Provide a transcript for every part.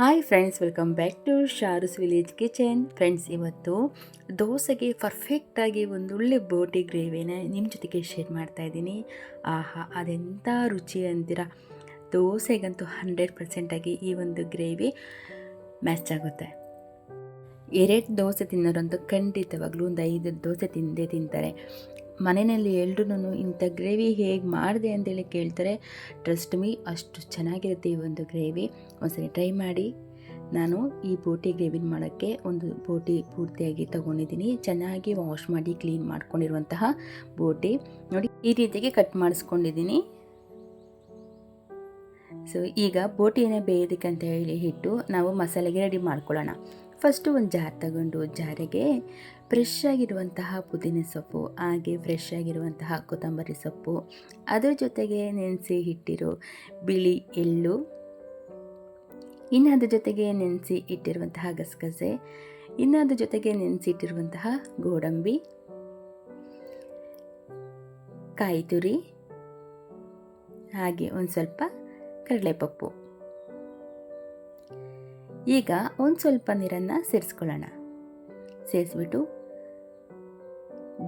Hi friends, welcome back to Sharu's village kitchen. Friends, ಇವತ್ತು ದೋಸೆಗೆ ಪರ್ಫೆಕ್ಟಾಗಿ ಒಂದೊಳ್ಳೆ ಬೋಟಿ ಗ್ರೇವಿನ ನಿಮ್ಮ ಜೊತೆಗೆ ಶೇರ್ ಮಾಡ್ತಾ ಇದ್ದೀನಿ. ಆಹಾ, ಅದೆಂಥ ರುಚಿ ಅಂತೀರ. ದೋಸೆಗಂತೂ 100% ಈ ಒಂದು ಗ್ರೇವಿ ಮ್ಯಾಚ್ ಆಗುತ್ತೆ. 2 ದೋಸೆ ತಿನ್ನೋರಂತೂ ಖಂಡಿತವಾಗ್ಲೂ ಒಂದು 5 ದೋಸೆ ತಿಂದೇ ತಿಂತಾರೆ. ಮನೆಯಲ್ಲಿ ಎಲ್ರೂ ಇಂಥ ಗ್ರೇವಿ ಹೇಗೆ ಮಾಡಿದೆ ಅಂತೇಳಿ ಕೇಳ್ತಾರೆ. ಟ್ರಸ್ಟ್ ಮೀ, ಅಷ್ಟು ಚೆನ್ನಾಗಿರುತ್ತೆ ಈ ಒಂದು ಗ್ರೇವಿ. ಒಂದ್ಸರಿ ಟ್ರೈ ಮಾಡಿ. ನಾನು ಈ ಬೋಟಿ ಗ್ರೇವಿನ ಮಾಡೋಕ್ಕೆ ಒಂದು ಬೋಟಿ ಪೂರ್ತಿಯಾಗಿ ತೊಗೊಂಡಿದ್ದೀನಿ. ಚೆನ್ನಾಗಿ ವಾಶ್ ಮಾಡಿ ಕ್ಲೀನ್ ಮಾಡ್ಕೊಂಡಿರುವಂತಹ ಬೋಟಿ ನೋಡಿ, ಈ ರೀತಿಯಾಗಿ ಕಟ್ ಮಾಡಿಸ್ಕೊಂಡಿದ್ದೀನಿ. ಸೊ ಈಗ ಬೋಟಿನ ಬೇಯೋದಕ್ಕೆ ಅಂತ ಹೇಳಿ ಇಟ್ಟು ನಾವು ಮಸಾಲೆಗೆ ರೆಡಿ ಮಾಡ್ಕೊಳ್ಳೋಣ. ಫಸ್ಟು ಒಂದು ಜಾರ್ ತಗೊಂಡು ಜಾರಿಗೆ ಫ್ರೆಶ್ ಆಗಿರುವಂತಹ ಪುದೀನ ಸೊಪ್ಪು, ಹಾಗೆ ಫ್ರೆಶ್ ಆಗಿರುವಂತಹ ಕೊತ್ತಂಬರಿ ಸೊಪ್ಪು, ಅದರ ಜೊತೆಗೆ ನೆನೆಸಿ ಇಟ್ಟಿರೋ ಬಿಳಿ ಎಳ್ಳು, ಇನ್ನು ಅದ್ರ ಜೊತೆಗೆ ನೆನೆಸಿ ಇಟ್ಟಿರುವಂತಹ ಗಸಗಸೆ, ಇನ್ನು ಅದ್ರ ಜೊತೆಗೆ ನೆನೆಸಿ ಇಟ್ಟಿರುವಂತಹ ಗೋಡಂಬಿ, ಕಾಯಿ ತುರಿ, ಹಾಗೆ ಒಂದು ಸ್ವಲ್ಪ ಕಡಲೆಪಪ್ಪು. ಈಗ ಒಂದು ಸ್ವಲ್ಪ ನೀರನ್ನು ಸೇರಿಸ್ಕೊಳ್ಳೋಣ. ಸೇರಿಸ್ಬಿಟ್ಟು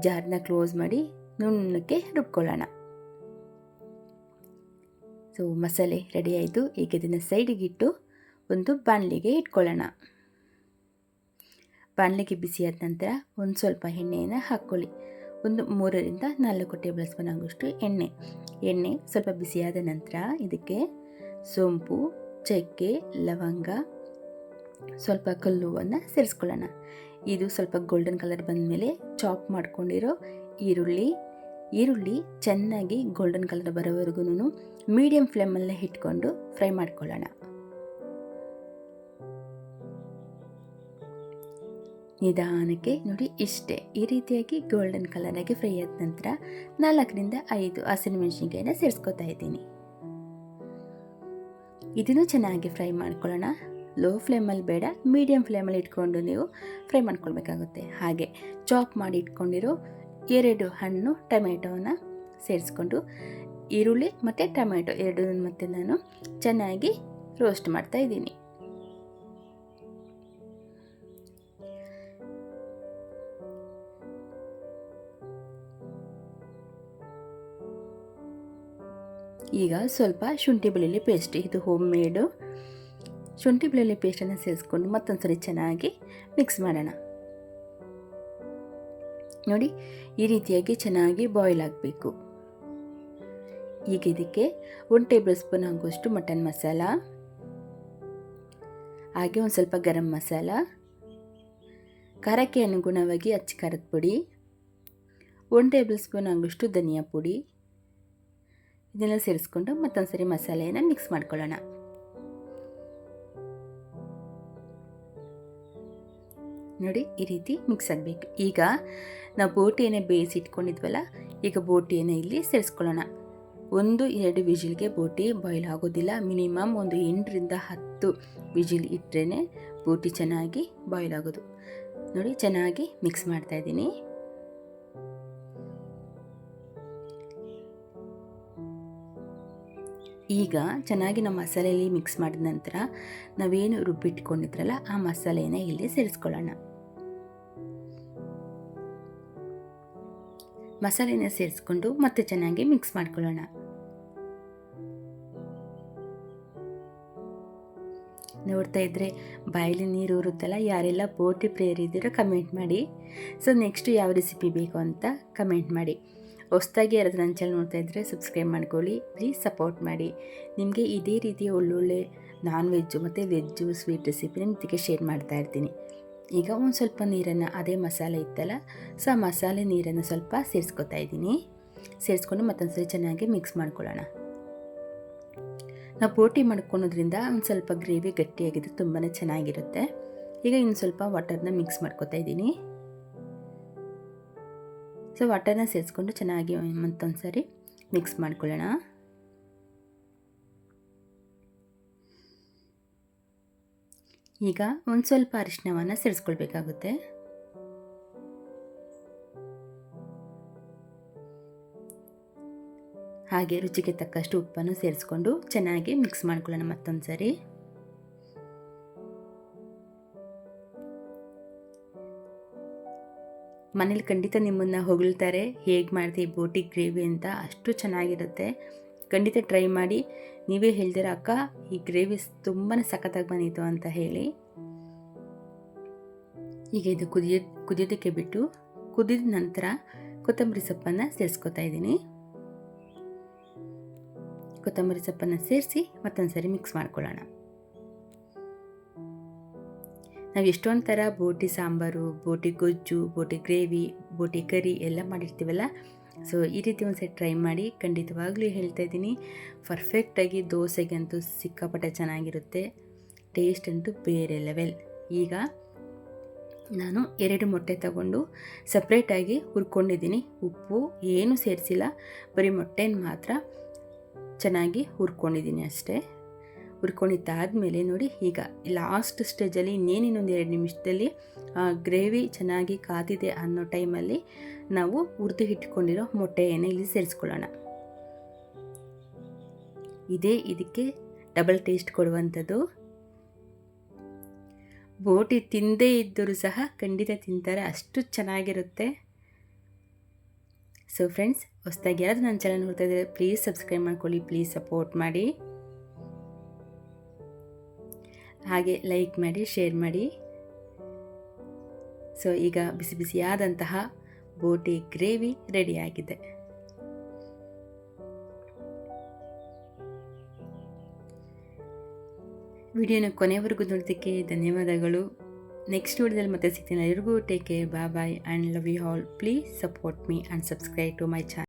ಜಾರ್ನ ಕ್ಲೋಸ್ ಮಾಡಿ ನುಣ್ಣಕ್ಕೆ ರುಬ್ಕೊಳ್ಳೋಣ. ಸೊ ಮಸಾಲೆ ರೆಡಿ ಆಯಿತು. ಈಗ ಇದನ್ನು ಸೈಡಿಗಿಟ್ಟು ಒಂದು ಬಾಣಲಿಗೆ ಇಟ್ಕೊಳ್ಳೋಣ. ಬಾಣಲಿಗೆ ಬಿಸಿಯಾದ ನಂತರ ಒಂದು ಸ್ವಲ್ಪ ಎಣ್ಣೆಯನ್ನು ಹಾಕ್ಕೊಳ್ಳಿ. ಒಂದು 3ರಿಂದ 4 ಟೇಬಲ್ ಸ್ಪೂನ್ ಆಗುವಷ್ಟು ಎಣ್ಣೆ ಸ್ವಲ್ಪ ಬಿಸಿಯಾದ ನಂತರ ಇದಕ್ಕೆ ಸೋಂಪು, ಚಕ್ಕೆ, ಲವಂಗ, ಸ್ವಲ್ಪ ಕಲ್ಲುವನ್ನು ಸೇರಿಸ್ಕೊಳ್ಳೋಣ. ಇದು ಸ್ವಲ್ಪ ಗೋಲ್ಡನ್ ಕಲರ್ ಬಂದಮೇಲೆ ಚಾಪ್ ಮಾಡ್ಕೊಂಡಿರೋ ಈರುಳ್ಳಿ ಚೆನ್ನಾಗಿ ಗೋಲ್ಡನ್ ಕಲರ್ ಬರೋವರೆಗೂ ಮೀಡಿಯಂ ಫ್ಲೇಮಲ್ಲೇ ಇಟ್ಕೊಂಡು ಫ್ರೈ ಮಾಡ್ಕೊಳ್ಳೋಣ. ನಿಧಾನಕ್ಕೆ ನೋಡಿ, ಇಷ್ಟೇ. ಈ ರೀತಿಯಾಗಿ ಗೋಲ್ಡನ್ ಕಲರಾಗಿ ಫ್ರೈ ಆದ ನಂತರ 4ರಿಂದ 5 ಹಸಿರುಮೆಣಸಿನ್ಕಾಯಿನ ಸೇರಿಸ್ಕೊತಾ ಇದ್ದೀನಿ. ಇದನ್ನು ಚೆನ್ನಾಗಿ ಫ್ರೈ ಮಾಡ್ಕೊಳ್ಳೋಣ. ಲೋ ಫ್ಲೇಮಲ್ಲಿ ಬೇಡ, ಮೀಡಿಯಂ ಫ್ಲೇಮಲ್ಲಿ ಇಟ್ಕೊಂಡು ನೀವು ಫ್ರೈ ಮಾಡ್ಕೊಳ್ಬೇಕಾಗುತ್ತೆ. ಹಾಗೆ ಚಾಪ್ ಮಾಡಿ ಇಟ್ಕೊಂಡಿರೋ 2 ಹಣ್ಣು ಟೊಮೆಟೊವನ್ನು ಸೇರಿಸ್ಕೊಂಡು ಈರುಳ್ಳಿ ಮತ್ತು ಟೊಮೆಟೊ 2 ಮತ್ತೆ ನಾನು ಚೆನ್ನಾಗಿ ರೋಸ್ಟ್ ಮಾಡ್ತಾ ಇದ್ದೀನಿ. ಈಗ ಸ್ವಲ್ಪ ಶುಂಠಿ ಬೆಳ್ಳುಳ್ಳಿ ಪೇಸ್ಟ್, ಇದು ಹೋಮ್ ಮೇಡು ಶುಂಠಿ ಬೆಳ್ಳುಳ್ಳಿ ಪೇಸ್ಟನ್ನು ಸೇರಿಸ್ಕೊಂಡು ಮತ್ತೊಂದು ಸರಿ ಚೆನ್ನಾಗಿ ಮಿಕ್ಸ್ ಮಾಡೋಣ. ನೋಡಿ, ಈ ರೀತಿಯಾಗಿ ಚೆನ್ನಾಗಿ ಬಾಯ್ಲ್ ಆಗಬೇಕು. ಈಗ ಇದಕ್ಕೆ 1 ಟೇಬಲ್ ಸ್ಪೂನ್ ಆಗುವಷ್ಟು ಮಟನ್ ಮಸಾಲ, ಹಾಗೆ ಒಂದು ಸ್ವಲ್ಪ ಗರಂ ಮಸಾಲ, ಖಾರಕ್ಕೆ ಅನುಗುಣವಾಗಿ ಅಚ್ಚ ಖಾರದ ಪುಡಿ, 1 ಟೇಬಲ್ ಸ್ಪೂನ್ ಆಗುವಷ್ಟು ಧನಿಯಾ ಪುಡಿ, ಇದನ್ನೆಲ್ಲ ಸೇರಿಸ್ಕೊಂಡು ಮತ್ತೊಂದು ಸರಿ ಮಸಾಲೆಯನ್ನು ಮಿಕ್ಸ್ ಮಾಡ್ಕೊಳ್ಳೋಣ. ನೋಡಿ, ಈ ರೀತಿ ಮಿಕ್ಸ್ ಆಗಬೇಕು. ಈಗ ನಾವು ಬೋಟಿಯನ್ನು ಬೇಯಿಸಿ ಇಟ್ಕೊಂಡಿದ್ವಲ್ಲ, ಈಗ ಬೋಟಿಯನ್ನು ಇಲ್ಲಿ ಸೇರಿಸ್ಕೊಳ್ಳೋಣ. 1-2 ವಿಜಿಲ್ಗೆ ಬೋಟಿ ಬಾಯ್ಲ್ ಆಗೋದಿಲ್ಲ. ಮಿನಿಮಮ್ ಒಂದು 8ರಿಂದ 10 ವಿಜಿಲ್ ಇಟ್ಟರೆ ಬೋಟಿ ಚೆನ್ನಾಗಿ ಬಾಯ್ಲ್ ಆಗೋದು. ನೋಡಿ, ಚೆನ್ನಾಗಿ ಮಿಕ್ಸ್ ಮಾಡ್ತಾ ಇದ್ದೀನಿ. ಈಗ ಚೆನ್ನಾಗಿ ನಾವು ಮಸಾಲೆಯಲ್ಲಿ ಮಿಕ್ಸ್ ಮಾಡಿದ ನಂತರ ನಾವೇನು ರುಬ್ಬಿಟ್ಕೊಂಡಿದ್ರಲ್ಲ ಆ ಮಸಾಲೆಯನ್ನು ಇಲ್ಲಿ ಸೇರಿಸ್ಕೊಳ್ಳೋಣ. ಮಸಾಲೆನ ಸೇರಿಸ್ಕೊಂಡು ಮತ್ತೆ ಚೆನ್ನಾಗಿ ಮಿಕ್ಸ್ ಮಾಡ್ಕೊಳ್ಳೋಣ. ನೋಡ್ತಾ ಇದ್ದರೆ ಬಾಯಲ್ಲಿ ನೀರು ಇರುತ್ತಲ್ಲ. ಯಾರೆಲ್ಲ ಬೋಟಿ ಪ್ರೇಯರ್ ಇದ್ದೀರೋ ಕಮೆಂಟ್ ಮಾಡಿ. ಸೊ ನೆಕ್ಸ್ಟ್ ಯಾವ ರೆಸಿಪಿ ಬೇಕು ಅಂತ ಕಮೆಂಟ್ ಮಾಡಿ. ಹೊಸದಾಗಿ ಯಾರಾದರೂ ನನ್ನ ಚಾನಲ್ ನೋಡ್ತಾ ಇದ್ದರೆ ಸಬ್ಸ್ಕ್ರೈಬ್ ಮಾಡ್ಕೊಳ್ಳಿ, ಪ್ಲೀಸ್ ಸಪೋರ್ಟ್ ಮಾಡಿ. ನಿಮಗೆ ಇದೇ ರೀತಿಯ ಒಳ್ಳೊಳ್ಳೆ ನಾನ್ ವೆಜ್ಜು ಮತ್ತು ವೆಜ್ಜು ಸ್ವೀಟ್ ರೆಸಿಪಿ ನಿಮ್ಮ ಜೊತೆಗೆ ಶೇರ್ ಮಾಡ್ತಾ ಇರ್ತೀನಿ. ಈಗ ಒಂದು ಸ್ವಲ್ಪ ನೀರನ್ನು, ಅದೇ ಮಸಾಲೆ ಇತ್ತಲ್ಲ, ಸೊ ಆ ಮಸಾಲೆ ನೀರನ್ನು ಸ್ವಲ್ಪ ಸೇರಿಸ್ಕೊತಾ ಇದ್ದೀನಿ. ಸೇರಿಸ್ಕೊಂಡು ಮತ್ತೊಂದು ಸರಿ ಚೆನ್ನಾಗಿ ಮಿಕ್ಸ್ ಮಾಡ್ಕೊಳ್ಳೋಣ. ನಾವು ಬೋಟಿ ಮಾಡ್ಕೊಳೋದ್ರಿಂದ ಒಂದು ಸ್ವಲ್ಪ ಗ್ರೇವಿ ಗಟ್ಟಿಯಾಗಿದ್ದು ತುಂಬಾ ಚೆನ್ನಾಗಿರುತ್ತೆ. ಈಗ ಇನ್ನು ಸ್ವಲ್ಪ ವಾಟರ್ನ ಮಿಕ್ಸ್ ಮಾಡ್ಕೊತಾ ಇದ್ದೀನಿ. ಸೊ ವಾಟರ್ನ ಸೇರಿಸ್ಕೊಂಡು ಚೆನ್ನಾಗಿ ಮತ್ತೊಂದು ಸರಿ ಮಿಕ್ಸ್ ಮಾಡ್ಕೊಳ್ಳೋಣ. ಈಗ ಒಂದು ಸ್ವಲ್ಪ ಅರಿಶಿನವನ್ನು ಸೇರಿಸ್ಕೊಳ್ಬೇಕಾಗುತ್ತೆ. ಹಾಗೆ ರುಚಿಗೆ ತಕ್ಕಷ್ಟು ಉಪ್ಪನ್ನು ಸೇರಿಸ್ಕೊಂಡು ಚೆನ್ನಾಗಿ ಮಿಕ್ಸ್ ಮಾಡ್ಕೊಳ್ಳೋಣ ಮತ್ತೊಂದು ಸರಿ. ಮನೇಲಿ ಖಂಡಿತ ನಿಮ್ಮನ್ನು ಹೊಗಳ್ತಾರೆ ಹೇಗೆ ಮಾಡ್ತೀವಿ ಬೋಟಿ ಗ್ರೇವಿ ಅಂತ, ಅಷ್ಟು ಚೆನ್ನಾಗಿರುತ್ತೆ. ಖಂಡಿತ ಟ್ರೈ ಮಾಡಿ. ನೀವೇ ಹೇಳ್ತೀರ ಅಕ್ಕ ಈ ಗ್ರೇವಿ ತುಂಬಾ ಸಖತ್ತಾಗಿ ಬಂದಿತ್ತು ಅಂತ ಹೇಳಿ. ಈಗ ಇದು ಕುದಿಯೋದಕ್ಕೆ ಬಿಟ್ಟು ಕುದಿದ ನಂತರ ಕೊತ್ತಂಬರಿ ಸೊಪ್ಪನ್ನು ಸೇರಿಸ್ಕೊತಾ ಇದ್ದೀನಿ. ಕೊತ್ತಂಬರಿ ಸೊಪ್ಪನ್ನು ಸೇರಿಸಿ ಮತ್ತೊಂದು ಸರಿ ಮಿಕ್ಸ್ ಮಾಡ್ಕೊಳ್ಳೋಣ. ನಾವು ಎಷ್ಟೊಂದು ಥರ ಬೋಟಿ ಸಾಂಬಾರು, ಬೋಟಿ ಗೊಜ್ಜು, ಬೋಟಿ ಗ್ರೇವಿ, ಬೋಟಿ ಕರಿ ಎಲ್ಲ ಮಾಡಿರ್ತೀವಲ್ಲ. ಸೊ ಈ ರೀತಿ ಒಂದು ಸರಿ ಟ್ರೈ ಮಾಡಿ. ಖಂಡಿತವಾಗ್ಲೂ ಹೇಳ್ತಾ ಇದ್ದೀನಿ, ಪರ್ಫೆಕ್ಟಾಗಿ ದೋಸೆಗೆ ಅಂತೂ ಸಿಕ್ಕಾಪಟ್ಟೆ ಚೆನ್ನಾಗಿರುತ್ತೆ. ಟೇಸ್ಟ್ ಅಂತೂ ಬೇರೆ ಲೆವೆಲ್. ಈಗ ನಾನು 2 ಮೊಟ್ಟೆ ತಗೊಂಡು ಸಪ್ರೇಟಾಗಿ ಹುರ್ಕೊಂಡಿದ್ದೀನಿ. ಉಪ್ಪು ಏನೂ ಸೇರಿಸಿಲ್ಲ, ಬರೀ ಮೊಟ್ಟೆನ ಮಾತ್ರ ಚೆನ್ನಾಗಿ ಹುರ್ಕೊಂಡಿದ್ದೀನಿ ಅಷ್ಟೇ. ಹುರ್ಕೊಂಡಿದ್ದಾದಮೇಲೆ ನೋಡಿ, ಈಗ ಲಾಸ್ಟ್ ಸ್ಟೇಜಲ್ಲಿ ಇನ್ನೇನಿನ್ನೊಂದು 2 ನಿಮಿಷದಲ್ಲಿ ಗ್ರೇವಿ ಚೆನ್ನಾಗಿ ಕಾದಿದೆ ಅನ್ನೋ ಟೈಮಲ್ಲಿ ನಾವು ಹುರಿದು ಇಟ್ಕೊಂಡಿರೋ ಮೊಟ್ಟೆಯನ್ನು ಇಲ್ಲಿ ಸೇರಿಸ್ಕೊಳ್ಳೋಣ. ಇದೇ ಇದಕ್ಕೆ ಡಬಲ್ ಟೇಸ್ಟ್ ಕೊಡುವಂಥದ್ದು. ಬೋಟಿ ತಿಂದೇ ಇದ್ದರೂ ಸಹ ಖಂಡಿತ ತಿಂತಾರೆ, ಅಷ್ಟು ಚೆನ್ನಾಗಿರುತ್ತೆ. ಸೊ ಫ್ರೆಂಡ್ಸ್, ಹೊಸದಾಗಿ ಯಾರಾದರೂ ನನ್ನ ಚಾನಲ್ ನೋಡ್ತಾ ಇದ್ದಾರೆ ಪ್ಲೀಸ್ ಸಬ್ಸ್ಕ್ರೈಬ್ ಮಾಡ್ಕೊಳ್ಳಿ, ಪ್ಲೀಸ್ ಸಪೋರ್ಟ್ ಮಾಡಿ, ಹಾಗೆ ಲೈಕ್ ಮಾಡಿ, ಶೇರ್ ಮಾಡಿ. ಸೊ ಈಗ ಬಿಸಿ ಬಿಸಿಯಾದಂತಹ ಬೋಟಿ ಗ್ರೇವಿ ರೆಡಿಯಾಗಿದೆ. ವಿಡಿಯೋನ ಕೊನೆವರೆಗೂ ನೋಡೋದಕ್ಕೆ ಧನ್ಯವಾದಗಳು. ನೆಕ್ಸ್ಟ್ ವಿಡಿಯೋದಲ್ಲಿ ಮತ್ತೆ ಸಿಗ್ತೀನಿ. ಎಲ್ಲರಿಗೂ take care, bye bye and love you all. Please support me and subscribe to my channel.